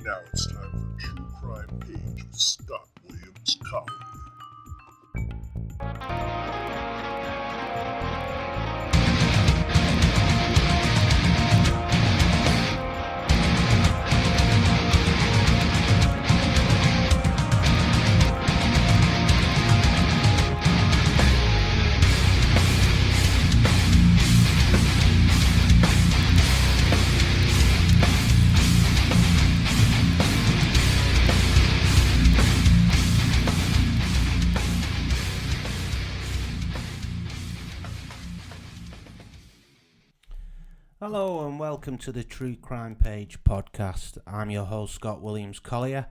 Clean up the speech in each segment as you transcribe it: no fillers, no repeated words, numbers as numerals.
Now it's time for True Crime Page with Scott Williams Collier. Hello and welcome to the True Crime Page podcast. I'm your host Scott Williams Collier,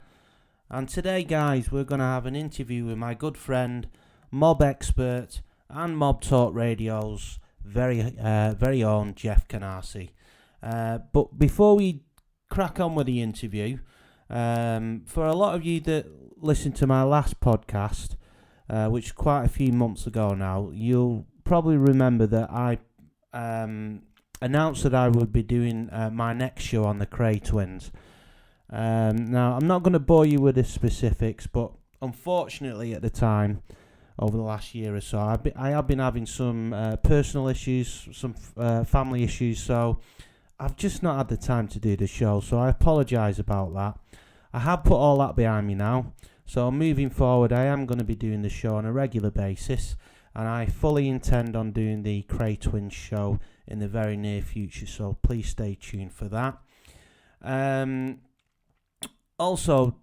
and today guys we're going to have an interview with my good friend, mob expert and Mob Talk Radio's very own Jeff Canarsie. But before we crack on with the interview, for a lot of you that listened to my last podcast, which quite a few months ago now, you'll probably remember that I announced that I would be doing my next show on the Cray twins. Now, I'm not going to bore you with the specifics, but unfortunately at the time, over the last year or so, I have been having some personal issues, some family issues, so I've just not had the time to do the show, so I apologise about that. I have put all that behind me now, so moving forward I am going to be doing the show on a regular basis, and I fully intend on doing the Cray Twins show in the very near future, so please stay tuned for that. Also,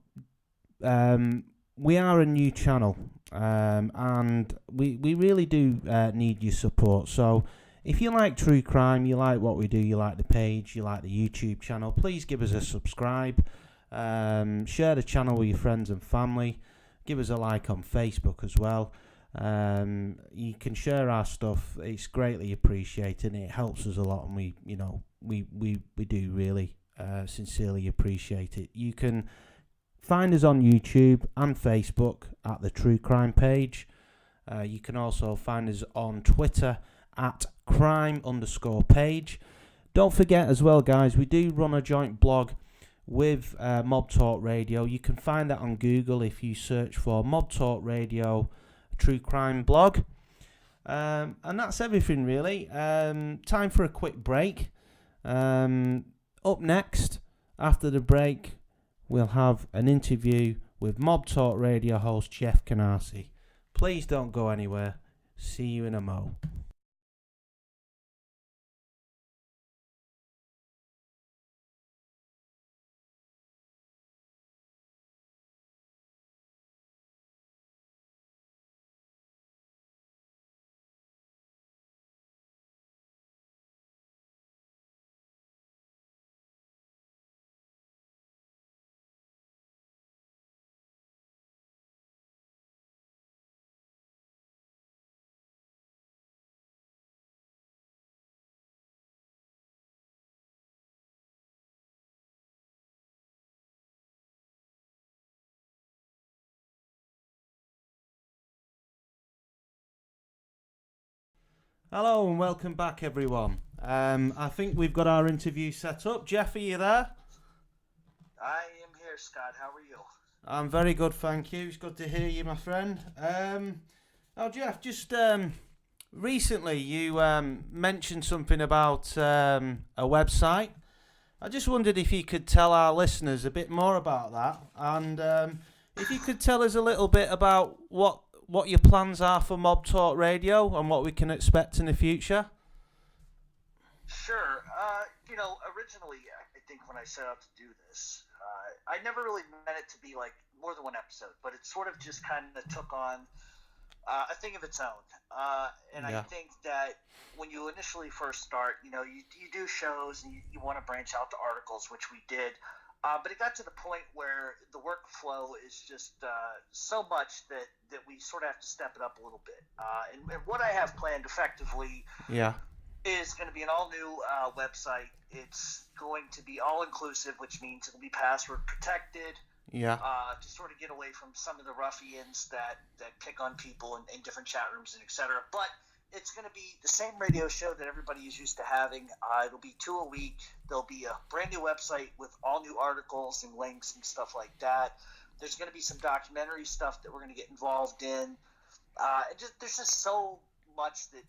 we are a new channel, and we really do need your support. So if you like true crime, you like what we do, you like the page, you like the YouTube channel, please give us a subscribe, share the channel with your friends and family, give us a like on Facebook as well. You can share our stuff. It's greatly appreciated and it helps us a lot, and we do really sincerely appreciate it. You can find us on YouTube and Facebook at the True Crime Page. You can also find us on Twitter at crime_page. Don't forget as well, guys, we do run a joint blog with Mob Talk Radio. You can find that on Google if you search for Mob Talk Radio True Crime blog, and that's everything really. Time for a quick break. Up next, after the break, we'll have an interview with Mob Talk Radio host Jeff Canarsie. Please don't go anywhere. See you in a mo. Hello and welcome back, everyone. I think we've got our interview set up. Jeff, are you there? I am here, Scott. How are you? I'm very good, thank you. It's good to hear you, my friend. Jeff, just recently you mentioned something about a website. I just wondered if you could tell our listeners a bit more about that, and if you could tell us a little bit about what your plans are for Mob Talk Radio and what we can expect in the future. Sure. Originally, I think when I set out to do this, I never really meant it to be like more than one episode, but it sort of just kind of took on a thing of its own. I think that when you initially first start, you do shows and you want to branch out to articles, which we did. But it got to the point where the workflow is just so much that we sort of have to step it up a little bit. And what I have planned effectively is going to be an all-new website. It's going to be all-inclusive, which means it'll be password protected. To sort of get away from some of the ruffians that pick on people in different chat rooms and et cetera. But it's going to be the same radio show that everybody is used to having. It'll be 2 a week. There'll be a brand new website with all new articles and links and stuff like that. There's going to be some documentary stuff that we're going to get involved in. There's just so much that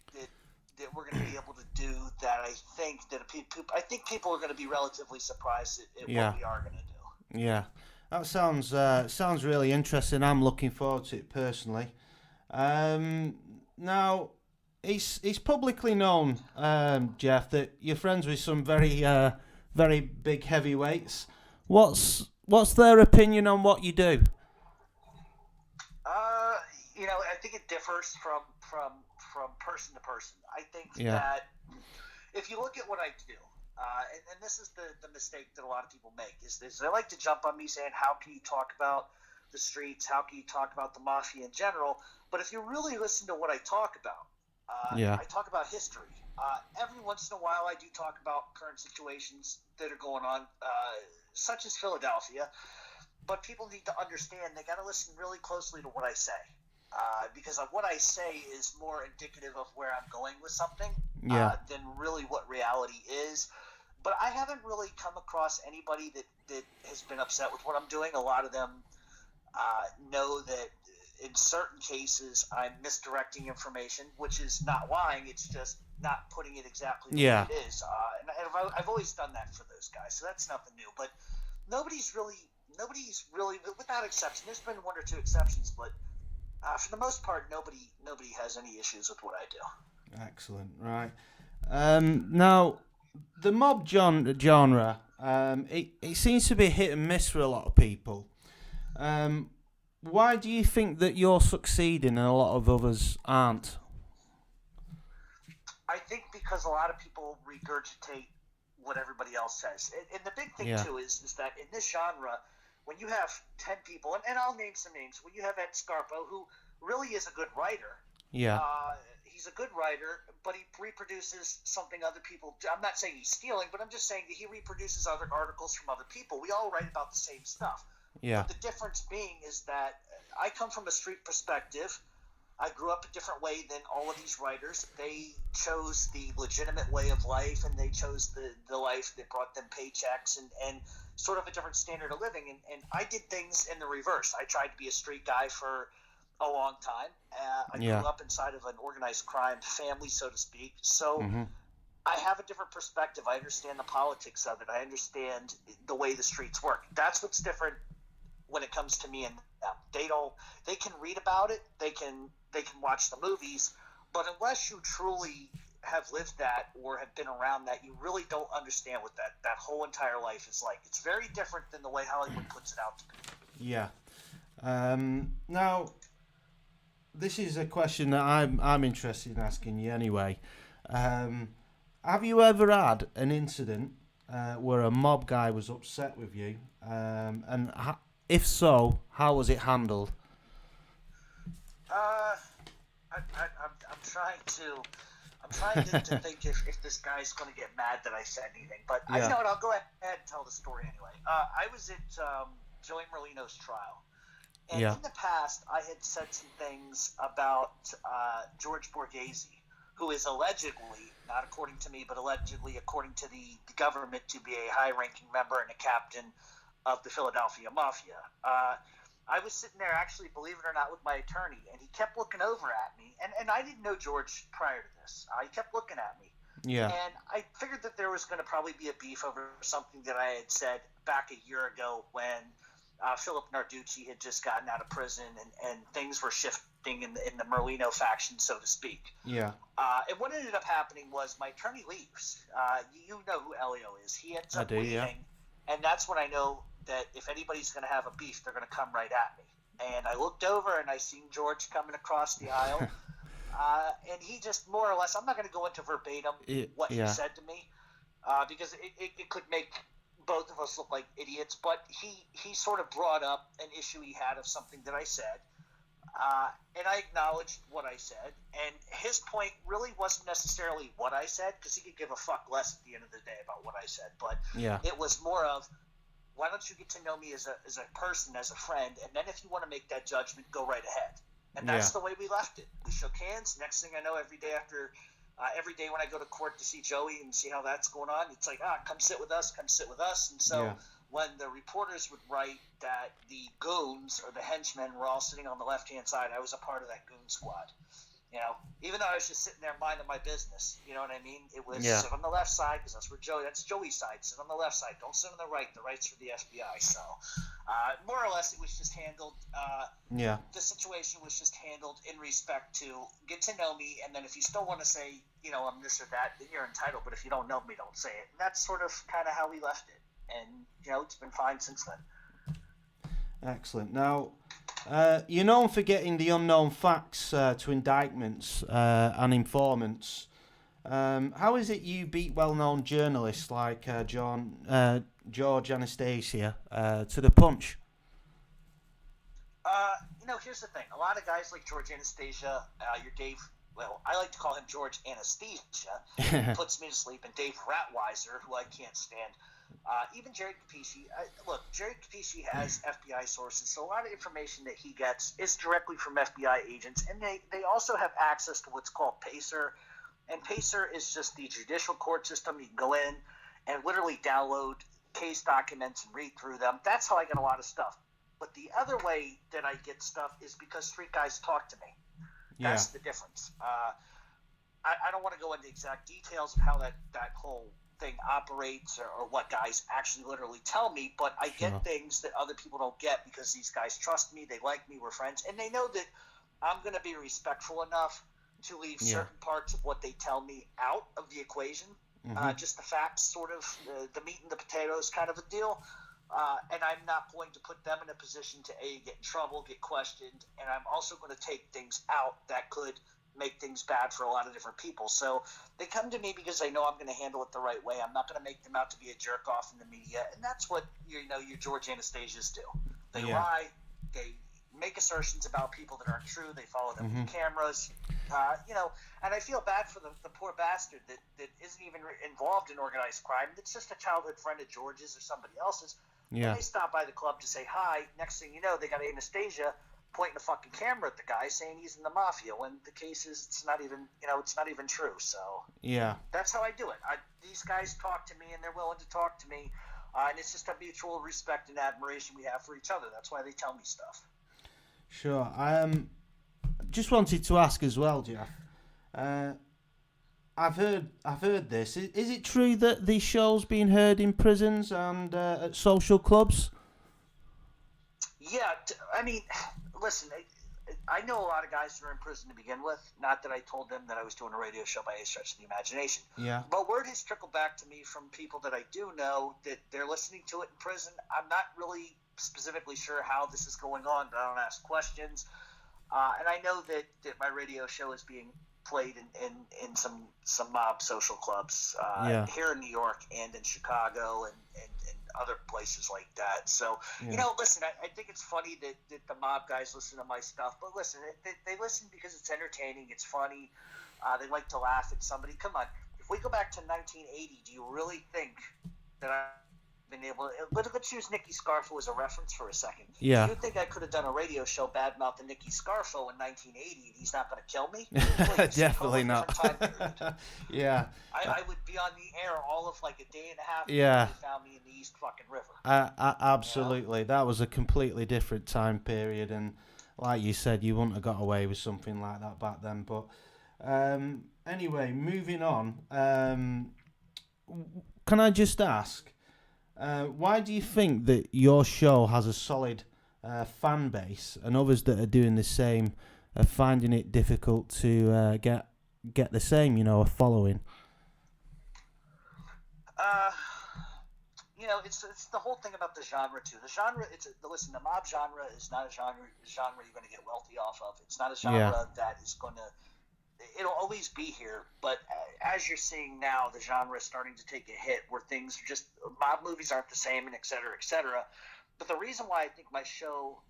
we're going to be able to do that I think people are going to be relatively surprised at what we are going to do. Yeah, that sounds really interesting. I'm looking forward to it personally. Now, it's publicly known, Jeff, that you're friends with some very big heavyweights. What's their opinion on what you do? I think it differs from person to person. I think that if you look at what I do, and this is the mistake that a lot of people make, is they like to jump on me saying, how can you talk about the streets? How can you talk about the mafia in general? But if you really listen to what I talk about, I talk about history. Every once in a while, I do talk about current situations that are going on, such as Philadelphia. But people need to understand they got to listen really closely to what I say, because what I say is more indicative of where I'm going with something than really what reality is. But I haven't really come across anybody that has been upset with what I'm doing. A lot of them know that in certain cases I'm misdirecting information, which is not lying. It's just not putting it exactly the way it is. And I've always done that for those guys, so that's nothing new. But nobody's really, without exception, there's been 1 or 2 exceptions, but for the most part, nobody has any issues with what I do. Excellent, right. Now, the mob genre, it seems to be hit and miss for a lot of people. Why do you think that you're succeeding and a lot of others aren't? I think because a lot of people regurgitate what everybody else says. And the big thing, too, is that in this genre, when you have 10 people, and I'll name some names, when you have Ed Scarpo, who really is a good writer. Yeah. He's a good writer, but he reproduces something other people do. I'm not saying he's stealing, but I'm just saying that he reproduces other articles from other people. We all write about the same stuff. Yeah. But the difference being is that I come from a street perspective. I grew up a different way than all of these writers. They chose the legitimate way of life, and they chose the life that brought them paychecks and sort of a different standard of living. And I did things in the reverse. I tried to be a street guy for a long time. I grew up inside of an organized crime family, so to speak. So I have a different perspective. I understand the politics of it. I understand the way the streets work. That's what's different when it comes to me and them. They can read about it. They can watch the movies, but unless you truly have lived that or have been around that, you really don't understand what that whole entire life is like. It's very different than the way Hollywood puts it out to be. Yeah. Now, this is a question that I'm interested in asking you anyway. Have you ever had an incident where a mob guy was upset with you? And if so, how was it handled? I'm trying to think if this guy's going to get mad that I said anything, but you know what? I'll go ahead and tell the story anyway. I was at Joey Merlino's trial, and in the past, I had said some things about George Borghese, who is allegedly, not according to me, but allegedly according to the government, to be a high-ranking member and a captain of the Philadelphia Mafia. I was sitting there, actually, believe it or not, with my attorney, and he kept looking over at me. And I didn't know George prior to this. He kept looking at me. Yeah. And I figured that there was going to probably be a beef over something that I had said back a year ago when Philip Narducci had just gotten out of prison and things were shifting in the Merlino faction, so to speak. Yeah. And what ended up happening was my attorney leaves. You know who Elio is. He ends up leaving, and that's when I know that if anybody's going to have a beef, they're going to come right at me. And I looked over and I seen George coming across the aisle, and he just more or less, I'm not going to go into verbatim what he said to me, because it could make both of us look like idiots, but he sort of brought up an issue he had of something that I said, and I acknowledged what I said, and his point really wasn't necessarily what I said, because he could give a fuck less at the end of the day about what I said, but it was more of, why don't you get to know me as a person, as a friend, and then if you want to make that judgment, go right ahead. And that's the way we left it. We shook hands. Next thing I know, every day when I go to court to see Joey and see how that's going on, it's like, come sit with us. And so when the reporters would write that the goons or the henchmen were all sitting on the left-hand side, I was a part of that goon squad. You know, even though I was just sitting there minding my business, you know what I mean? It was sit on the left side because that's Joey's side. Sit on the left side. Don't sit on the right. The right's for the FBI. So, more or less, it was just handled. The situation was just handled in respect to get to know me, and then if you still want to say, you know, I'm this or that, then you're entitled. But if you don't know me, don't say it. And that's sort of kind of how we left it, and you know, it's been fine since then. Excellent. Now, you're known for getting the unknown facts to indictments and informants. How is it you beat well-known journalists like George Anastasia to the punch? You know, here's the thing. A lot of guys like George Anastasia, your Dave, well, I like to call him George Anesthesia, puts me to sleep, and Dave Ratweiser, who I can't stand. Even Jerry Capisci. Jerry Capisci has FBI sources, so a lot of information that he gets is directly from FBI agents, and they also have access to what's called PACER, and PACER is just the judicial court system. You can go in and literally download case documents and read through them. That's how I get a lot of stuff. But the other way that I get stuff is because three guys talk to me. That's the difference. I don't want to go into exact details of how that whole thing operates or what guys actually literally tell me, but I get things that other people don't get because these guys trust me, they like me, we're friends, and they know that I'm going to be respectful enough to leave certain parts of what they tell me out of the equation. Just the facts, sort of the meat and the potatoes kind of a deal. And I'm not going to put them in a position to get in trouble, get questioned, and I'm also going to take things out that could make things bad for a lot of different people. So they come to me because they know I'm going to handle it the right way. I'm not going to make them out to be a jerk off in the media, and that's what your George Anastasias do. They lie, they make assertions about people that aren't true, they follow them with cameras, and I feel bad for the poor bastard that isn't even involved in organized crime. It's just a childhood friend of George's or somebody else's. And they stop by the club to say hi. Next thing you know, they got Anastasia pointing a fucking camera at the guy saying he's in the mafia when the case is it's not even true. So that's how I do it. These guys talk to me and they're willing to talk to me, and it's just a mutual respect and admiration we have for each other. That's why they tell me stuff. Sure. Just wanted to ask as well, Jeff. I've heard this. Is it true that the show's being heard in prisons and at social clubs? Yeah, I mean, listen, I know a lot of guys that are in prison to begin with. Not that I told them that I was doing a radio show by any stretch of the imagination. Yeah. But word has trickled back to me from people that I do know that they're listening to it in prison. I'm not really specifically sure how this is going on, but I don't ask questions. And I know that my radio show is being played in some mob social clubs here in New York and in Chicago and other places like that. So, listen, I think it's funny that the mob guys listen to my stuff, but listen, they listen because it's entertaining, it's funny, they like to laugh at somebody. Come on, if we go back to 1980, do you really think that I've been able to, let's use Nicky Scarfo as a reference for a second. Yeah. Do you think I could have done a radio show badmouthing Nicky Scarfo in 1980 and he's not going to kill me? Please, definitely not. Yeah. I would be on the air all of like a day and a half before they found me in the East fucking River. Absolutely. You know? That was a completely different time period, and like you said, you wouldn't have got away with something like that back then. But anyway, moving on, can I just ask, why do you think that your show has a solid fan base and others that are doing the same are finding it difficult to get the same, a following? It's the whole thing about the genre too. The genre, the mob genre is not a genre you're going to get wealthy off of. It's not a genre that is going to. It'll always be here, but as you're seeing now, the genre is starting to take a hit where things are just mob movies aren't the same, and et cetera, et cetera. But the reason why I think my show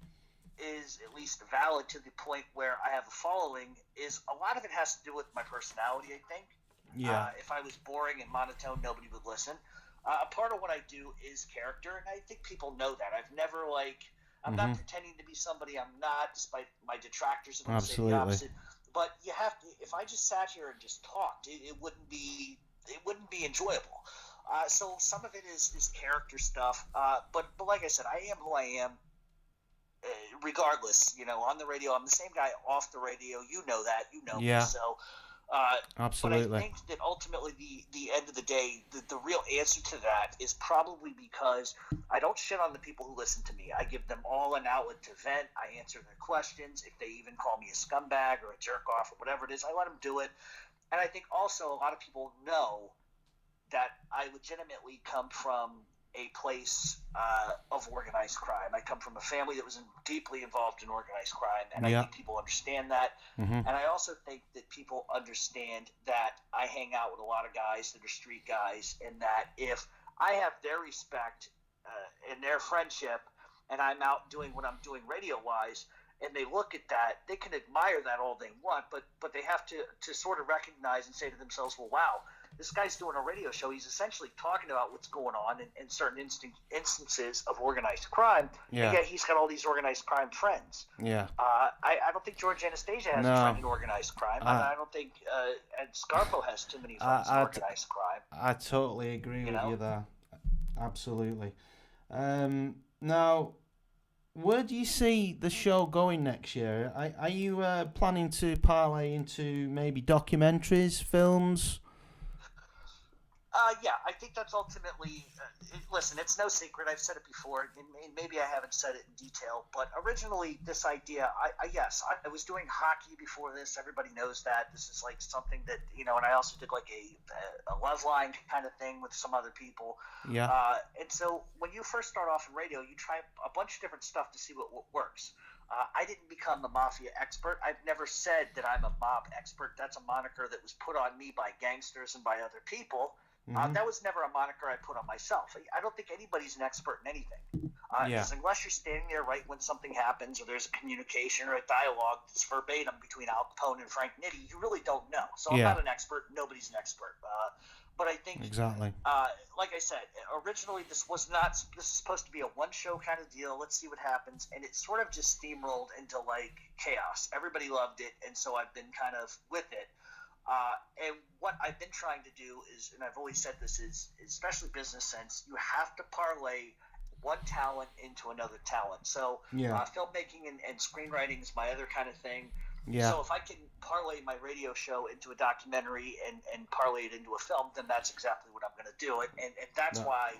is at least valid to the point where I have a following is a lot of it has to do with my personality, I think. Yeah. If I was boring and monotone, nobody would listen. A part of what I do is character, and I think people know that. I've never I'm not pretending to be somebody I'm not, despite my detractors who would say the Absolutely. opposite. But you have to. If I just sat here and just talked, it wouldn't be enjoyable. So some of it is character stuff. But like I said, I am who I am. Regardless, on the radio, I'm the same guy off the radio. You know that. You know Yeah. me. So. Absolutely. But I think that ultimately, the end of the day, the real answer to that is probably because I don't shit on the people who listen to me. I give them all an outlet to vent. I answer their questions. If they even call me a scumbag or a jerk off or whatever it is, I let them do it. And I think also a lot of people know that I legitimately come from a place of organized crime. I come from a family that was deeply involved in organized crime, and I think people understand that. And I also think that people understand that I hang out with a lot of guys that are street guys, and that if I have their respect and their friendship, and I'm out doing what I'm doing radio-wise, and they look at that, they can admire that all they want, but they have to sort of recognize and say to themselves, well, wow, this guy's doing a radio show. He's essentially talking about what's going on in certain instances of organized crime. Yeah. And yet he's got all these organized crime friends. Yeah. I don't think George Anastasia has a friend in organized crime. And I don't think Ed Scarpo has too many friends in organized crime. I totally agree with you there. Absolutely. Now, where do you see the show going next year? Are you planning to parlay into maybe documentaries, films? Yeah, I think that's ultimately. Listen, it's no secret. I've said it before, and maybe I haven't said it in detail. But originally, this idea, I was doing hockey before this. Everybody knows that. This is like something that and I also did like a love line kind of thing with some other people. Yeah. And so when you first start off in radio, you try a bunch of different stuff to see what works. I didn't become a mafia expert. I've never said that I'm a mob expert. That's a moniker that was put on me by gangsters and by other people. That was never a moniker I put on myself. I don't think anybody's an expert in anything. Because unless you're standing there right when something happens or there's a communication or a dialogue that's verbatim between Al Capone and Frank Nitti, you really don't know. So I'm not an expert. Nobody's an expert. But I think, exactly. Like I said, originally this is supposed to be a one-show kind of deal. Let's see what happens. And it sort of just steamrolled into like chaos. Everybody loved it, and so I've been kind of with it. And what I've been trying to do is, and I've always said this, is especially business sense, you have to parlay one talent into another talent. So filmmaking and screenwriting is my other kind of thing. Yeah. So if I can parlay my radio show into a documentary and parlay it into a film, then that's exactly what I'm going to do. And that's why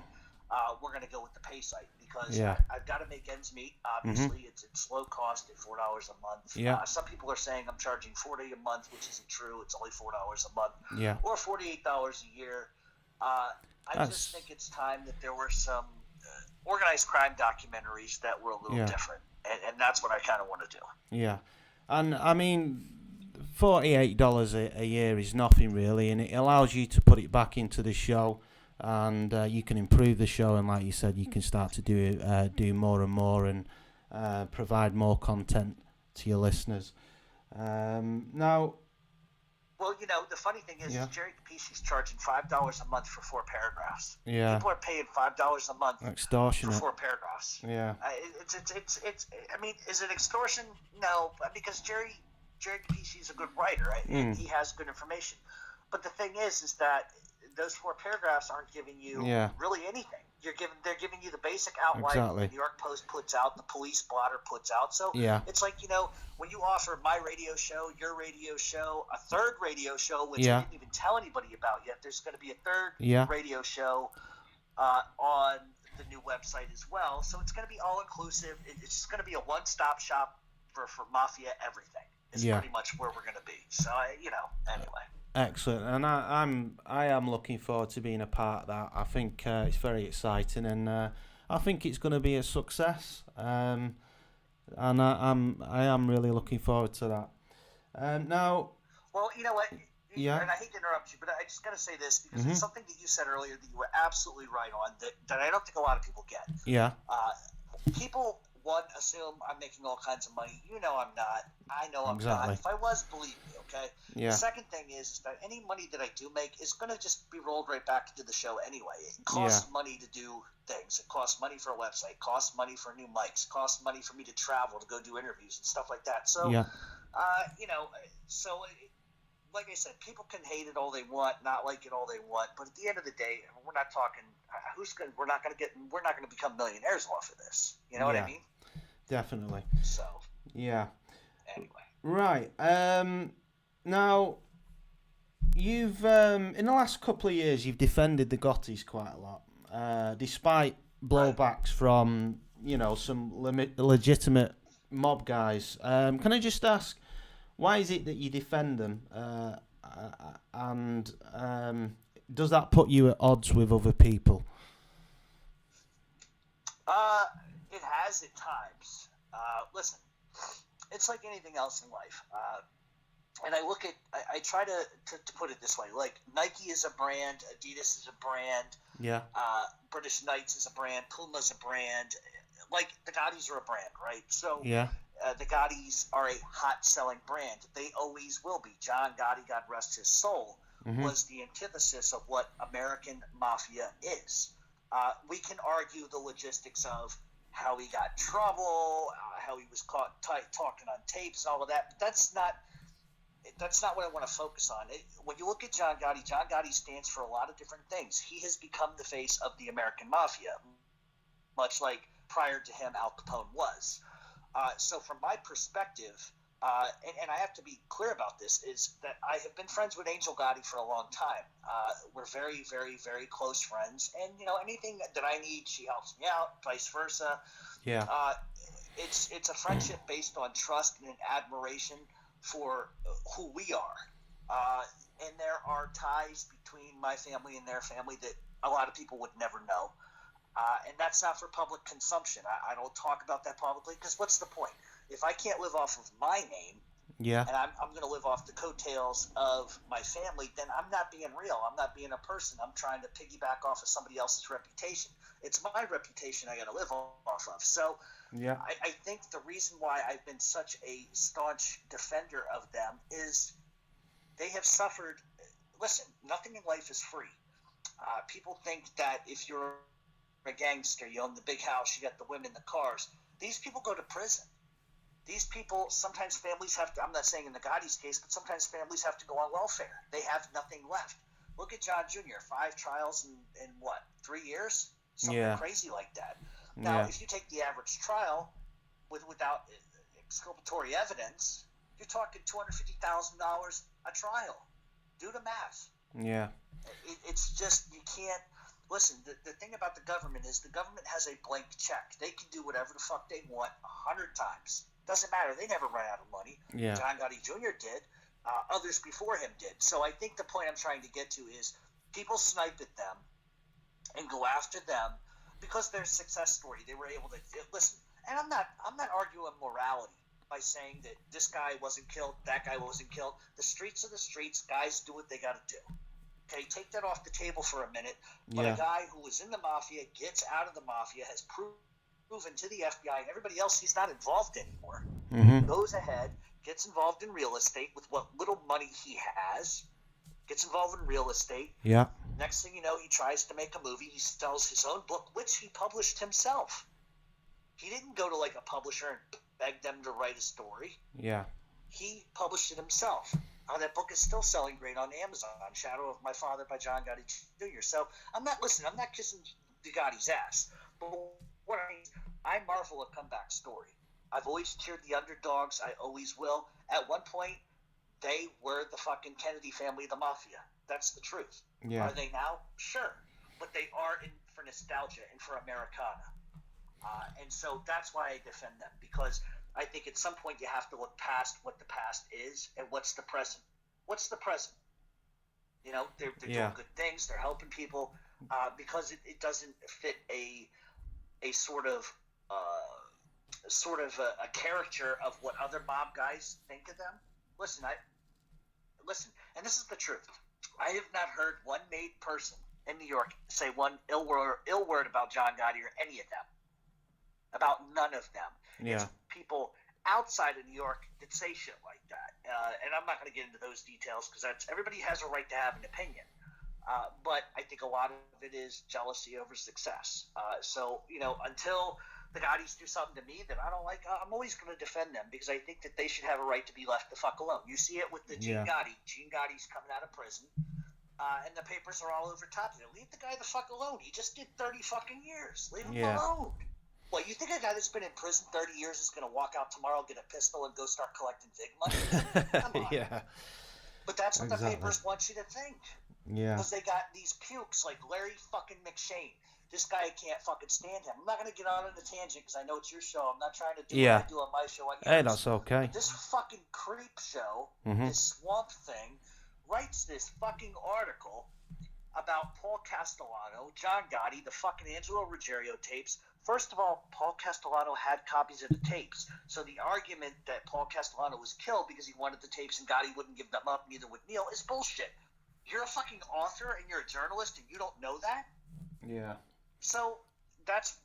we're going to go with the pay site, because I've got to make ends meet. Obviously, it's low cost at $4 a month. Yeah. Some people are saying I'm charging $40 a month, which isn't true. It's only $4 a month. Yeah. Or $48 a year. I just think it's time that there were some organized crime documentaries that were a little different, and that's what I kind of want to do. Yeah, and I mean, $48 a year is nothing really, and it allows you to put it back into the show. And you can improve the show, and like you said, you can start to do more and more, and provide more content to your listeners. Now, well, the funny thing is Jerry Capici's charging $5 a month for 4 paragraphs. Yeah, people are paying $5 a month extortionate for 4 paragraphs. Yeah, it's. I mean, is it extortion? No, because Jerry Capici is a good writer, right? And he has good information. But the thing is that those 4 paragraphs aren't giving you really anything. They're giving you the basic outline the New York Post puts out, the police blotter puts out. So it's like, when you offer my radio show, your radio show, a third radio show, which I didn't even tell anybody about yet, there's going to be a third radio show on the new website as well. So it's going to be all inclusive. It's just going to be a one-stop shop for Mafia everything. Is pretty much where we're going to be. So, anyway. Excellent, and I am looking forward to being a part of that. I think it's very exciting, and I think it's going to be a success. And I am really looking forward to that. Now, well, you know what? And I hate to interrupt you, but I just got to say this because it's something that you said earlier that you were absolutely right on. That I don't think a lot of people get. Yeah. People one, assume I'm making all kinds of money. You know I'm not. I know I'm Exactly. not. If I was, believe me, okay? Yeah. The second thing is that any money that I do make is going to just be rolled right back into the show anyway. It costs money to do things. It costs money for a website. It costs money for new mics. It costs money for me to travel to go do interviews and stuff like that. So, like I said, people can hate it all they want, not like it all they want, but at the end of the day, we're not talking. We're not going to become millionaires off of this. You know what I mean? Definitely. So. Yeah. Anyway. Right. Now, you've in the last couple of years, you've defended the Gottis quite a lot, despite blowbacks from some legitimate mob guys. Can I just ask, why is it that you defend them, and does that put you at odds with other people? It has at times. Listen, it's like anything else in life. And I try to put it this way. Like, Nike is a brand, Adidas is a brand, British Knights is a brand, Puma's a brand. Like, the Gottis are a brand, right? So the Gottis are a hot-selling brand. They always will be. John Gotti, God rest his soul, was the antithesis of what American Mafia is. We can argue the logistics of how he got in trouble, how he was caught talking on tapes and all of that, but that's not what I want to focus on. When you look at John Gotti stands for a lot of different things. He has become the face of the American Mafia, much like prior to him Al Capone was. So from my perspective, and I have to be clear about this, is that I have been friends with Angel Gotti for a long time. We're very, very, very close friends, and anything that I need, she helps me out, vice versa. Yeah. It's a friendship based on trust and an admiration for who we are. And there are ties between my family and their family that a lot of people would never know. And that's not for public consumption. I don't talk about that publicly, because what's the point? If I can't live off of my name, and I'm going to live off the coattails of my family, then I'm not being real. I'm not being a person. I'm trying to piggyback off of somebody else's reputation. It's my reputation I got to live off of. So I think the reason why I've been such a staunch defender of them is they have suffered. Listen, nothing in life is free. People think that if you're a gangster, you own the big house, you got the women, the cars. These people go to prison. These people, sometimes families have to, I'm not saying in the Gotti's case, but sometimes families have to go on welfare. They have nothing left. Look at John Jr., 5 trials in what, 3 years? Something crazy like that. Now, if you take the average trial without exculpatory evidence, you're talking $250,000 a trial. Do the math. Yeah. It's just, you can't. Listen, the thing about the government is the government has a blank check. They can do whatever the fuck they want 100 times. Doesn't matter. They never run out of money. Yeah. John Gotti Jr. did. Others before him did. So I think the point I'm trying to get to is people snipe at them and go after them because their success story. They were able to listen. And I'm not arguing morality by saying that this guy wasn't killed, that guy wasn't killed. The streets are the streets. Guys do what they got to do. Okay, take that off the table for a minute. But a guy who was in the Mafia, gets out of the Mafia, has proven to the FBI and everybody else he's not involved anymore, goes ahead, gets involved in real estate with what little money he has, gets involved in real estate. Yeah. Next thing you know, he tries to make a movie. He sells his own book, which he published himself. He didn't go to like a publisher and beg them to write a story. Yeah. He published it himself. That book is still selling great on Amazon, Shadow of My Father by John Gotti Jr. So I'm not kissing the Gotti's ass. But what I marvel at comeback story. I've always cheered the underdogs. I always will. At one point, they were the fucking Kennedy family of the Mafia. That's the truth. Yeah. Are they now? Sure. But they are for nostalgia and for Americana. And so that's why I defend them, because I think at some point you have to look past what the past is and what's the present. What's the present? They're doing good things. They're helping people because it doesn't fit a sort of a caricature of what other mob guys think of them. Listen, and this is the truth. I have not heard one made person in New York say one ill word about John Gotti or any of them. about none of them. Yeah. It's people outside of New York that say shit like that. And I'm not going to get into those details because everybody has a right to have an opinion. But I think a lot of it is jealousy over success. So, until the Gottis do something to me that I don't like, I'm always going to defend them because I think that they should have a right to be left the fuck alone. You see it with the Gene Gotti. Gene Gotti's coming out of prison, and the papers are all over top of it. Leave the guy the fuck alone. He just did 30 fucking years. Leave him alone. What, you think a guy that's been in prison 30 years is going to walk out tomorrow, get a pistol, and go start collecting vig money? Come on. Yeah. But that's what the papers want you to think. Yeah. Because they got these pukes like Larry fucking McShane. This guy, I can't fucking stand him. I'm not going to get on a tangent because I know it's your show. I'm not trying to do what I do on my show. Hey, that's okay. But this fucking creep show, this Swamp Thing, writes this fucking article about Paul Castellano, John Gotti, the fucking Angelo Ruggiero tapes. First of all, Paul Castellano had copies of the tapes. So the argument that Paul Castellano was killed because he wanted the tapes and Gotti wouldn't give them up, neither would Neil, is bullshit. You're a fucking author and you're a journalist and you don't know that? Yeah. So that's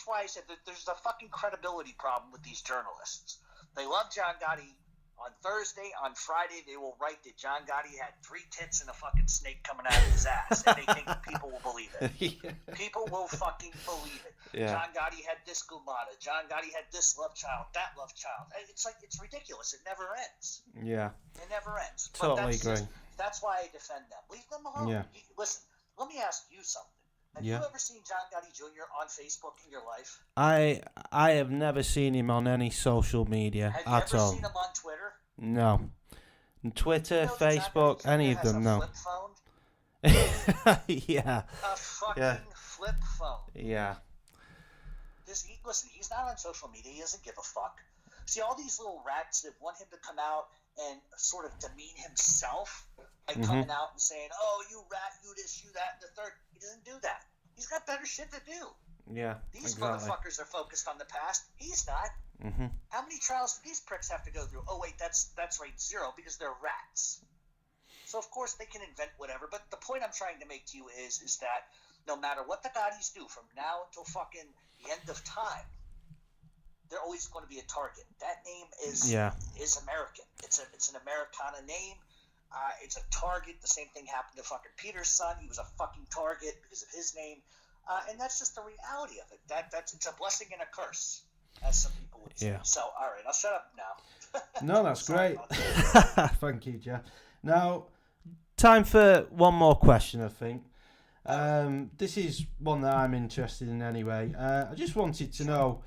why I said that there's a fucking credibility problem with these journalists. They love John Gotti. On Thursday, on Friday, they will write that John Gotti had 3 tits and a fucking snake coming out of his ass, and they think people will believe it. Yeah. People will fucking believe it. Yeah. John Gotti had this gumata. John Gotti had this love child, that love child. It's ridiculous. It never ends. Yeah. It never ends. Totally agree. That's why I defend them. Leave them alone. Yeah. Listen, let me ask you something. Have you ever seen John Gotti Jr. on Facebook in your life? I have never seen him on any social media at all. Have you ever seen him on Twitter? No. Twitter, Facebook, any of them, no. Flip phone? Yeah. A fucking flip phone. Yeah. Listen, he's not on social media. He doesn't give a fuck. See, all these little rats that want him to come out and sort of demean himself by coming out and saying, oh, you rat, you this, you that, and the third. He doesn't do that. He's got better shit to do. Yeah, These motherfuckers are focused on the past. He's not. How many trials do these pricks have to go through? Oh, wait, that's right, 0, because they're rats. So, of course, they can invent whatever. But the point I'm trying to make to you is that no matter what the Gottis do from now until fucking the end of time, they're always going to be a target. That name is American. It's an Americana name. It's a target. The same thing happened to fucking Peter's son. He was a fucking target because of his name. And that's just the reality of it. It's a blessing and a curse, as some people would say. Yeah. So, all right, I'll shut up now. No, that's great. Thank you, Jeff. Now, time for one more question, I think. This is one that I'm interested in anyway. I just wanted to know,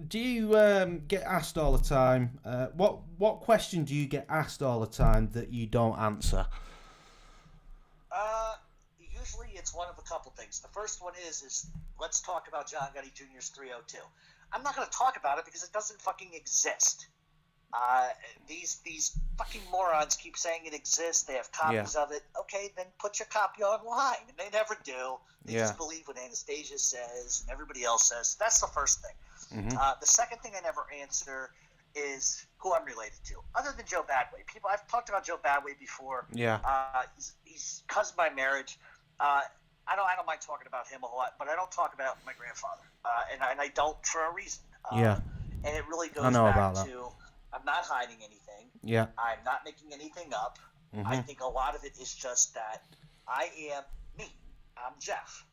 do you get asked all the time, what question do you get asked all the time that you don't answer? Usually it's one of a couple things. The first one is let's talk about John Gotti Jr.'s 302. I'm not going to talk about it because it doesn't fucking exist. These fucking morons keep saying it exists. They have copies of it. Okay, then put your copy online. And they never do. They just believe what Anastasia says and everybody else says. That's the first thing. The second thing I never answer is who I'm related to, other than Joe Badway. I've talked about Joe Badway before. Yeah. He's cousin by marriage. I don't mind talking about him a lot, but I don't talk about my grandfather, and I don't for a reason. And it really goes back to I'm not hiding anything. Yeah. I'm not making anything up. I think a lot of it is just that I am me. I'm Jeff.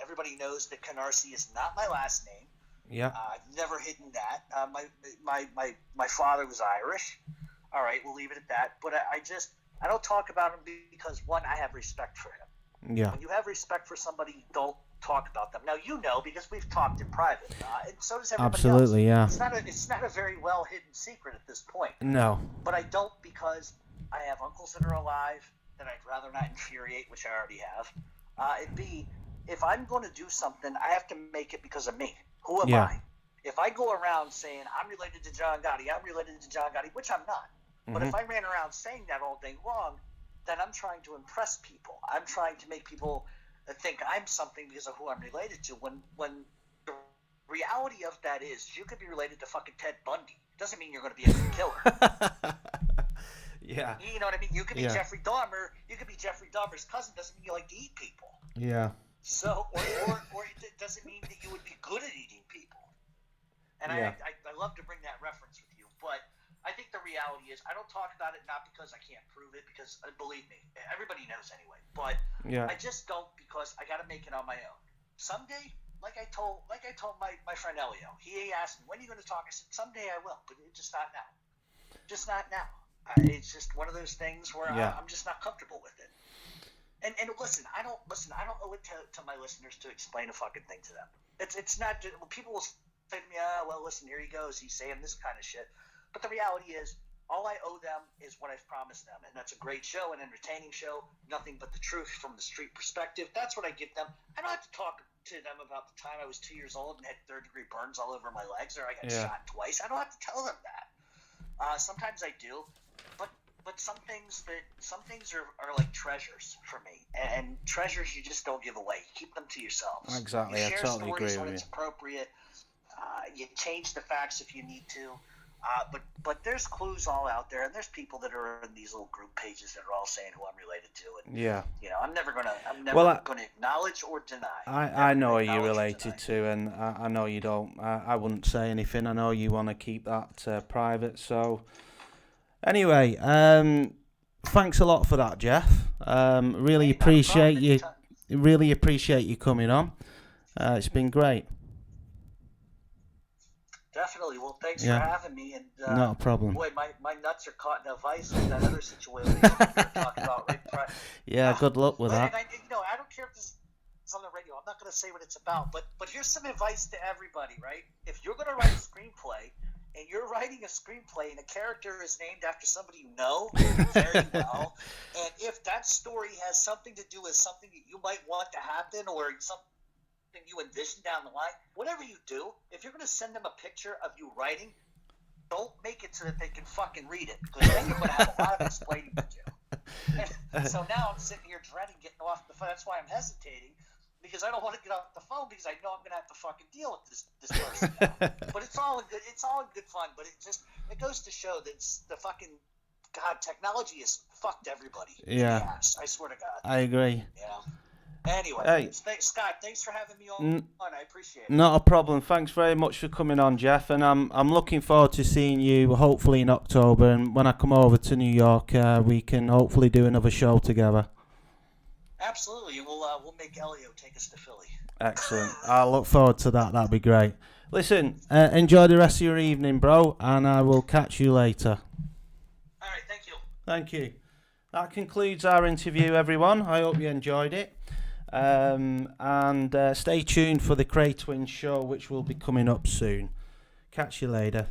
Everybody knows that Canarsie is not my last name. Yeah. I've never hidden that. My father was Irish. All right, we'll leave it at that. But I don't talk about him because, one, I have respect for him. Yeah. When you have respect for somebody, you don't talk about them. Now, you know, because we've talked in private, and so does everybody Absolutely, else. Yeah. It's not a very well hidden secret at this point. No. But I don't because I have uncles that are alive that I'd rather not infuriate, which I already have. And B, if I'm going to do something, I have to make it because of me. Who am I? If I go around saying I'm related to John Gotti, which I'm not. But if I ran around saying that all day long, then I'm trying to impress people. I'm trying to make people think I'm something because of who I'm related to. When the reality of that is you could be related to fucking Ted Bundy. Doesn't mean you're going to be a good killer. Yeah. You know what I mean? You could be Jeffrey Dahmer. You could be Jeffrey Dahmer's cousin. Doesn't mean you like to eat people. Yeah. So, or it doesn't mean that you would be good at eating people. And Yeah. I love to bring that reference with you, but I think the reality is I don't talk about it not because I can't prove it, because believe me, everybody knows anyway. But Yeah. I just don't, because I got to make it on my own. Someday, like I told my friend Elio, he asked me, when are you going to talk? I said, someday I will, but it's just not now. Just not now. It's just one of those things where Yeah. I'm just not comfortable with it. And listen, I don't owe it to my listeners to explain a fucking thing to them. It's not. People will say to me, well, listen, here he goes. He's saying this kind of shit. But the reality is, all I owe them is what I've promised them, and that's a great show, an entertaining show, nothing but the truth from the street perspective. That's what I give them. I don't have to talk to them about the time I was 2 years old and had third-degree burns all over my legs, or I got shot twice. I don't have to tell them that. Sometimes I do, but some things are like treasures for me, and treasures you just don't give away. You keep them to yourselves. Exactly, You I share totally stories agree when with it's you. appropriate. You change the facts if you need to. But there's clues all out there, and there's people that are in these little group pages that are all saying who I'm related to, and Yeah. I'm never gonna acknowledge or deny. I know who you're related to, and I know you don't. I wouldn't say anything. I know you want to keep that private. So, anyway, thanks a lot for that, Jeff. Really appreciate you. Really appreciate you coming on. It's been great. Definitely. Well, thanks for having me. And not a problem. Boy, my nuts are caught in a vice with that other situation we were talking about right prior. Yeah, good luck with that. And I don't care if this is on the radio. I'm not going to say what it's about, but here's some advice to everybody, right? If you're going to write a screenplay, and you're writing a screenplay, and a character is named after somebody you know very well, and if that story has something to do with something that you might want to happen, or something you envision down the line, whatever you do, if you're going to send them a picture of you writing, don't make it so that they can fucking read it, because then you're going to have a lot of explaining to do. And so now I'm sitting here dreading getting off the phone. That's why I'm hesitating, because I don't want to get off the phone, because I know I'm going to have to fucking deal with this person now. But it's all in good fun. But it goes to show that the fucking technology has fucked everybody. Yeah. I swear to God. I agree. Yeah. Anyway, Scott, thanks for having me on. I appreciate it. Not a problem. Thanks very much for coming on, Jeff. And I'm looking forward to seeing you hopefully in October. And when I come over to New York, we can hopefully do another show together. Absolutely. We'll make Elio take us to Philly. Excellent. I look forward to that. That'd be great. Listen, enjoy the rest of your evening, bro, and I will catch you later. All right. Thank you. Thank you. That concludes our interview, everyone. I hope you enjoyed it. And stay tuned for the Cray Twins show, which will be coming up soon. Catch you later.